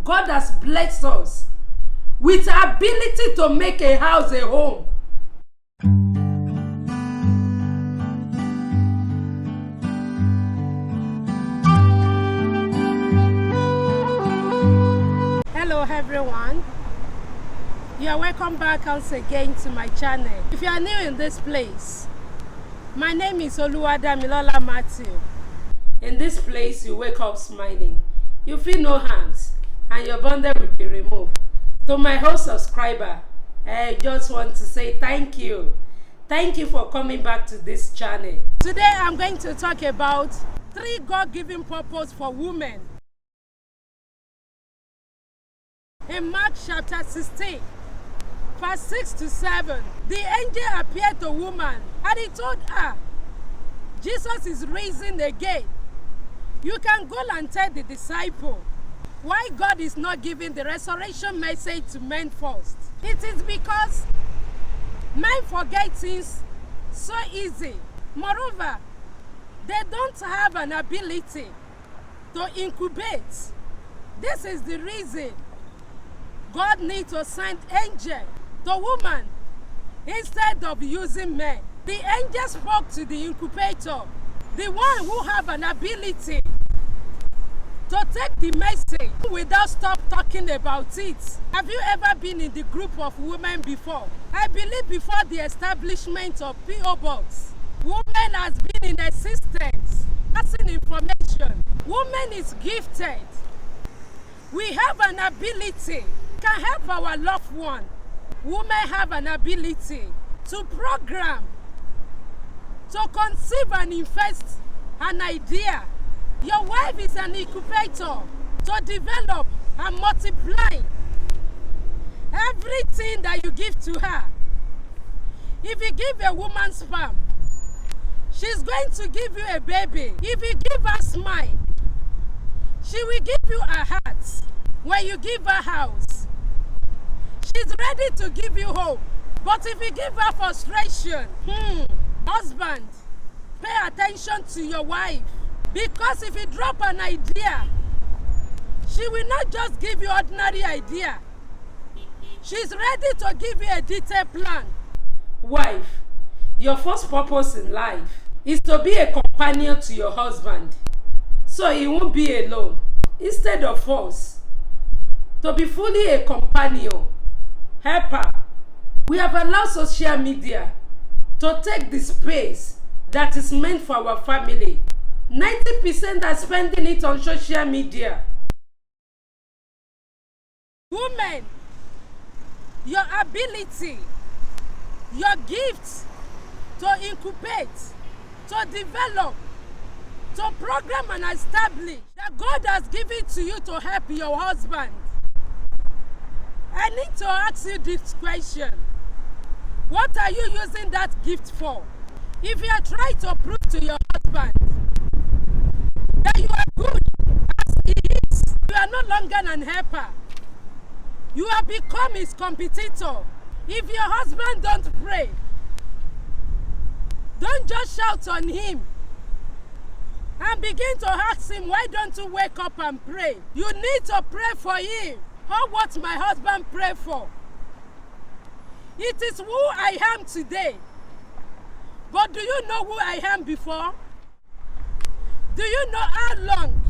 God has blessed us with the ability to make a house a home. Hello everyone, you are welcome back once again to my channel. If you are new in this place, my name is Oluwadamilola Matthew. In this place you wake up smiling, you feel no harms, and your bondage will be removed. To my whole subscriber, I just want to say thank you. Thank you for coming back to this channel. Today I'm going to talk about 3 God-given purposes for women. In Mark chapter 16, verse 6 to 7, the angel appeared to a woman and he told her, Jesus is risen again. You can go and tell the disciple why God is not giving the resurrection message to men first. It is because men forget things so easy. Moreover, they don't have an ability to incubate. This is the reason God needs to send angel to woman instead of using men. The angel spoke to the incubator, the one who have an ability to take the message without stop talking about it. Have you ever been in the group of women before? I believe before the establishment of P.O. Box, women has been in existence, passing information. Women is gifted. We have an ability, can help our loved one. Women have an ability to program, to conceive and invest an idea. Your wife is an incubator to develop and multiply everything that you give to her. If you give a woman sperm, she's going to give you a baby. If you give her smile, she will give you a heart. When you give her house, she's ready to give you hope. But if you give her frustration, husband, pay attention to your wife. Because if you drop an idea, she will not just give you ordinary idea. She's ready to give you a detailed plan. Wife, your first purpose in life is to be a companion to your husband, so he won't be alone. Instead of us, to be fully a companion, helper, we have allowed social media to take the space that is meant for our family. 90% are spending it on social media. Women, your ability, your gifts to incubate, to develop, to program and establish that God has given to you to help your husband. I need to ask you this question. What are you using that gift for? If you are trying to prove to your husband that you are good as he is, you are no longer an helper. You have become his competitor. If your husband don't pray, don't just shout on him and begin to ask him, why don't you wake up and pray? You need to pray for him. Or what my husband pray for. It is who I am today. But do you know who I am before? Do you know how long,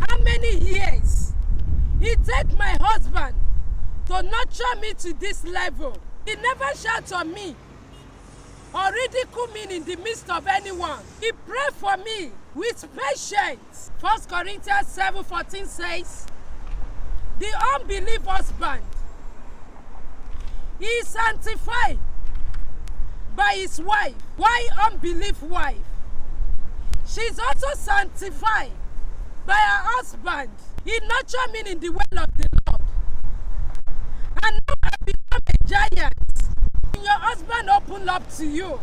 how many years it took my husband to nurture me to this level? He never shouted on me or ridicule me in the midst of anyone. He prayed for me with patience. 1 Corinthians 7:14 says, the unbelief husband is sanctified by his wife. Why unbelief wife? She's also sanctified by her husband. He nurtured me in the way of the Lord. And now I become a giant. When your husband open up to you,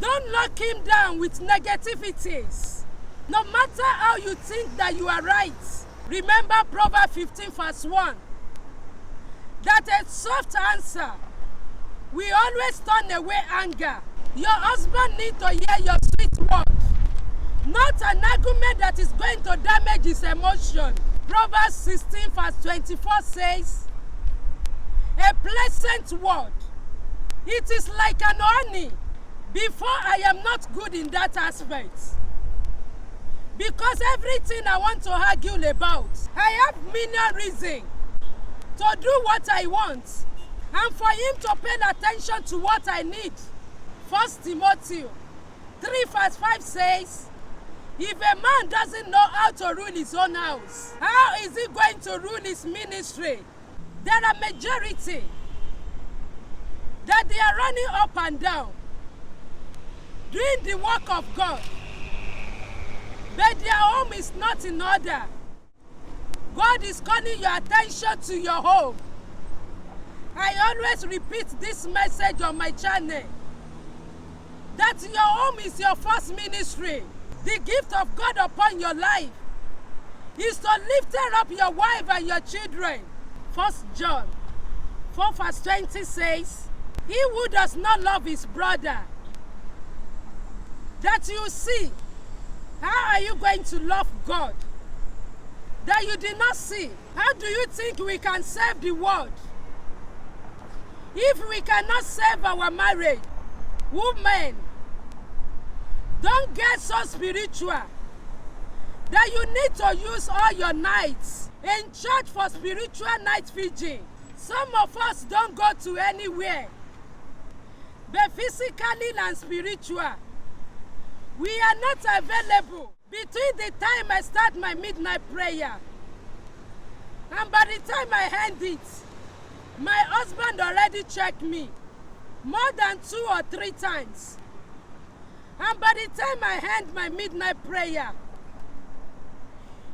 don't lock him down with negativities. No matter how you think that you are right. Remember Proverbs 15:1. That a soft answer we always turn away anger. Your husband needs to hear your sweet word, not an argument that is going to damage his emotion. Proverbs 16 verse 24 says, a pleasant word, it is like an honey. Before, I am not good in that aspect. Because everything I want to argue about, I have million reasons to do what I want and for him to pay attention to what I need. 1 Timothy 3 verse 5 says, if a man doesn't know how to rule his own house, how is he going to rule his ministry? There are majority that they are running up and down, doing the work of God, but their home is not in order. God is calling your attention to your home. I always repeat this message on my channel, that your home is your first ministry. The gift of God upon your life is to lift up your wife and your children. 1 John 4 verse 20 says, he who does not love his brother, that you see, how are you going to love God that you did not see? How do you think we can serve the world if we cannot save our marriage? Women, don't get so spiritual that you need to use all your nights in church for spiritual night vigil. Some of us don't go to anywhere, but physically and spiritual, we are not available between the time I start my midnight prayer and by the time I end it. My husband already checked me more than 2 or 3 times. And by the time I end my midnight prayer,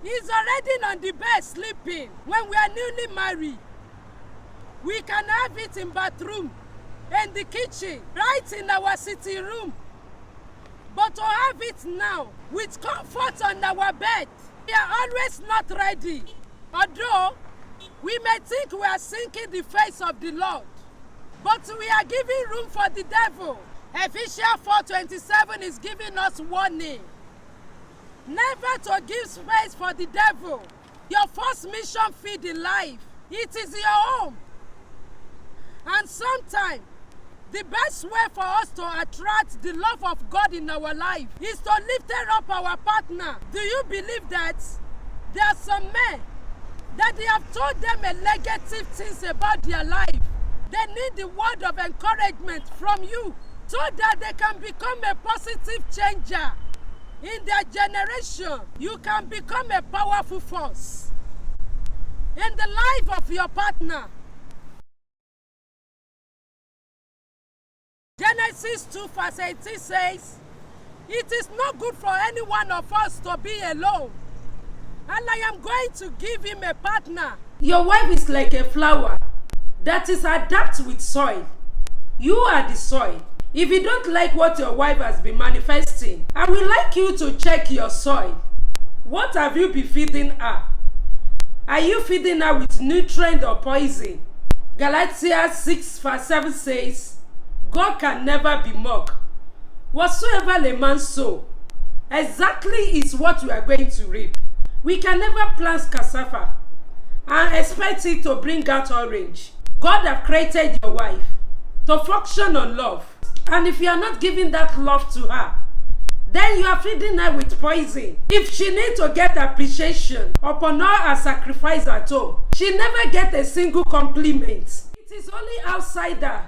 he's already on the bed sleeping. When we are newly married, we can have it in bathroom, in the kitchen, right in our sitting room. But to have it now, with comfort on our bed, we are always not ready. Although, we may think we are seeking the face of the Lord, but we are giving room for the devil. Ephesians 4:27 is giving us warning never to give space for the devil. Your first mission field in life, it is your home. And sometimes, the best way for us to attract the love of God in our life is to lift up our partner. Do you believe that there are some men that they have told them a negative things about their life? They need the word of encouragement from you so that they can become a positive changer in their generation. You can become a powerful force in the life of your partner. Genesis 2 verse 18 says, it is not good for any one of us to be alone, and I am going to give him a partner. Your wife is like a flower that is adapted with soil. You are the soil. If you don't like what your wife has been manifesting, I would like you to check your soil. What have you been feeding her? Are you feeding her with nutrient or poison? Galatians 6 verse 7 says, God can never be mocked. Whatsoever a man sow, exactly is what we are going to reap. We can never plant cassava and expect it to bring out orange. God has created your wife to function on love. And if you are not giving that love to her, then you are feeding her with poison. If she needs to get appreciation upon all her sacrifice at home, she never gets a single compliment. It is only outsider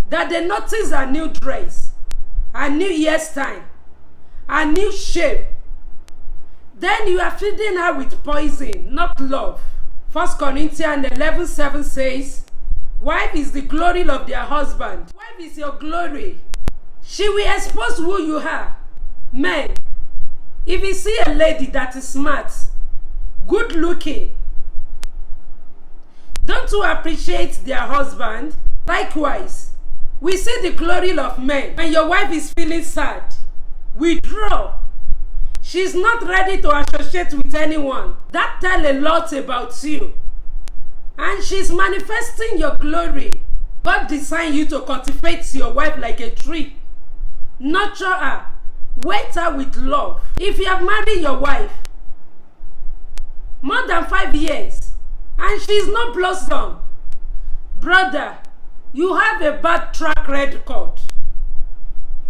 that they notice a new dress, a new hairstyle, a new shape. Then you are feeding her with poison, not love. 1 Corinthians 11:7 says, wife is the glory of their husband. Wife is your glory. She will expose who you are. Men, if you see a lady that is smart, good looking, don't you appreciate their husband? Likewise, we see the glory of men. When your wife is feeling sad, withdraw. She's not ready to associate with anyone. That tells a lot about you. And she's manifesting your glory. God designed you to cultivate your wife like a tree. Nurture her. Wait her with love. If you have married your wife more than 5 years, and she's not blossom. Brother, you have a bad track record.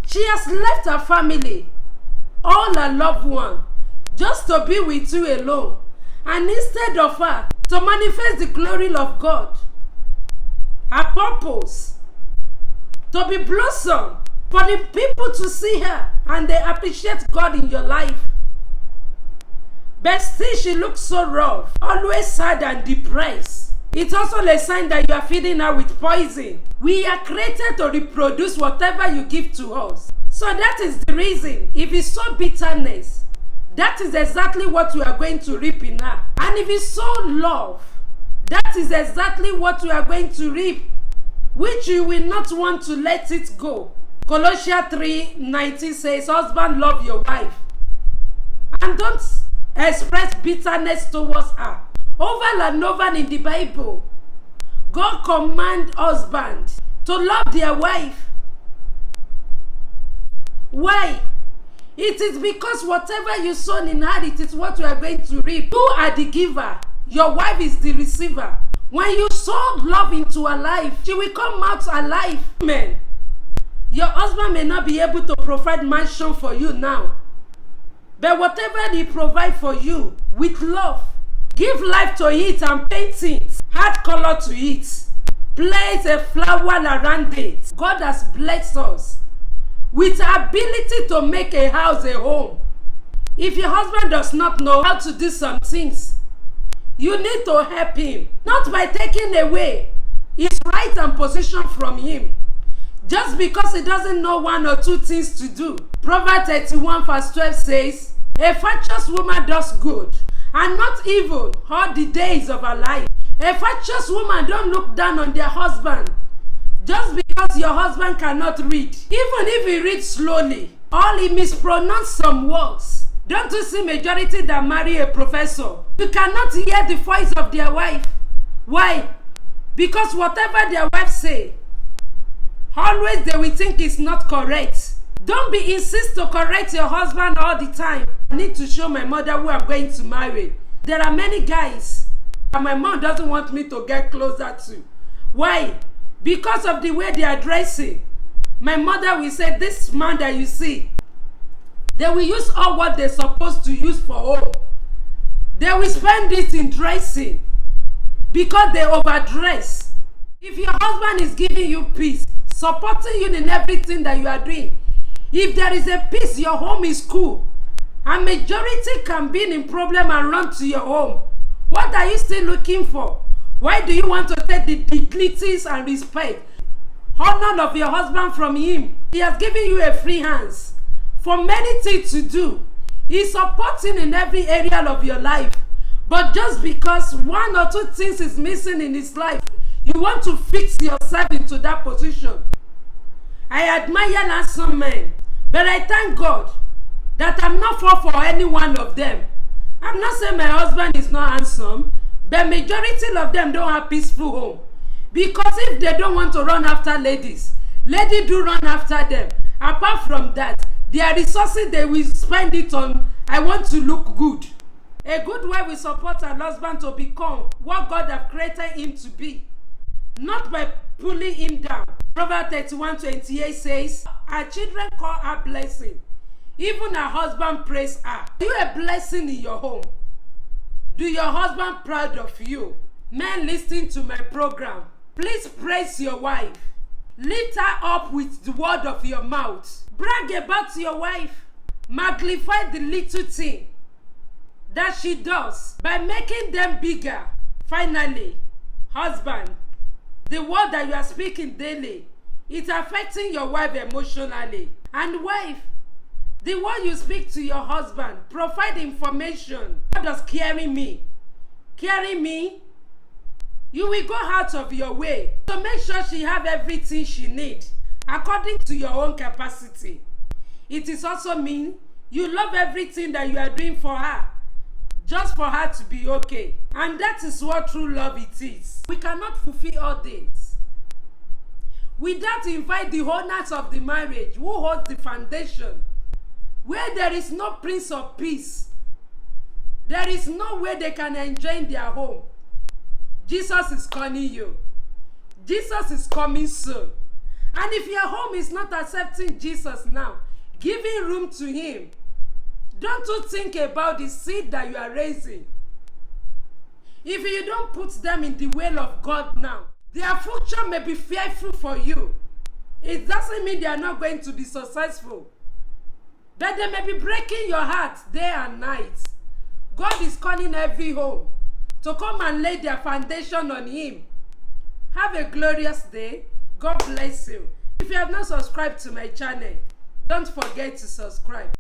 She has left her family, all her loved one, just to be with you alone, and instead of her to manifest the glory of God, her purpose to be blossom, for the people to see her and they appreciate God in your life. But still she looks so rough, always sad and depressed. It's also a sign that you are feeding her with poison. We are created to reproduce whatever you give to us. So that is the reason. If you sow bitterness, that is exactly what you are going to reap in her. And if you sow love, that is exactly what you are going to reap, which you will not want to let it go. Colossians 3:19 says, husband, love your wife, and don't express bitterness towards her. Over and over in the Bible, God commands husbands to love their wife. Why? It is because whatever you sow in her, it is what you are going to reap. You are the giver. Your wife is the receiver. When you sow love into her life, she will come out alive. Amen. Your husband may not be able to provide mansion for you now, but whatever he provides for you with love, give life to it and paint it, add color to it, place a flower around it. God has blessed us with the ability to make a house a home. If your husband does not know how to do some things, you need to help him, not by taking away his right and position from him, just because he doesn't know one or two things to do. Proverbs 31:12 says, a virtuous woman does good and not evil all the days of her life. A virtuous woman don't look down on their husband just because your husband cannot read. Even if he reads slowly or he mispronounces some words. Don't you see majority that marry a professor? You cannot hear the voice of their wife. Why? Because whatever their wife say, always they will think it's not correct. Don't be insist to correct your husband all the time. I need to show my mother who I'm going to marry. There are many guys that my mom doesn't want me to get closer to. Why? Because of the way they are dressing. My mother will say, this man that you see, they will use all what they're supposed to use for home. They will spend it in dressing because they overdress. If your husband is giving you peace, supporting you in everything that you are doing, if there is a peace, your home is cool, and majority can be in problem and run to your home. What are you still looking for? Why do you want to take the dignities and respect, honor of your husband from him? He has given you a free hands for many things to do. He's supporting in every area of your life. But just because one or two things is missing in his life, you want to fix yourself into that position. I admire handsome men, but I thank God that I'm not for any one of them. I'm not saying my husband is not handsome, but majority of them don't have peaceful home. Because if they don't want to run after ladies, ladies do run after them. Apart from that, their resources they will spend it on, I want to look good. A good wife will support her husband to become what God has created him to be, not by pulling him down. Proverbs 31:28 says, her children call her blessing. Even her husband praise her. Are you a blessing in your home? Do your husband proud of you? Men listening to my program, please praise your wife. Lift her up with the word of your mouth. Brag about your wife. Magnify the little thing that she does by making them bigger. Finally, husband, the word that you are speaking daily, it's affecting your wife emotionally. And wife, the word you speak to your husband, provide information. What does carry me? Carry me? You will go out of your way to make sure she have everything she needs according to your own capacity. It is also mean you love everything that you are doing for her, just for her to be okay. And that is what true love it is. We cannot fulfill all this without invite the owners of the marriage who holds the foundation. Where there is no Prince of Peace, There is no way they can enjoy in their home. Jesus is calling you. Jesus is coming soon. And if your home is not accepting Jesus now, giving room to him, don't you think about the seed that you are raising. If you don't put them in the will of God now, their future may be fearful for you. It doesn't mean they are not going to be successful. But they may be breaking your heart day and night. God is calling every home to come and lay their foundation on him. Have a glorious day. God bless you. If you have not subscribed to my channel, don't forget to subscribe.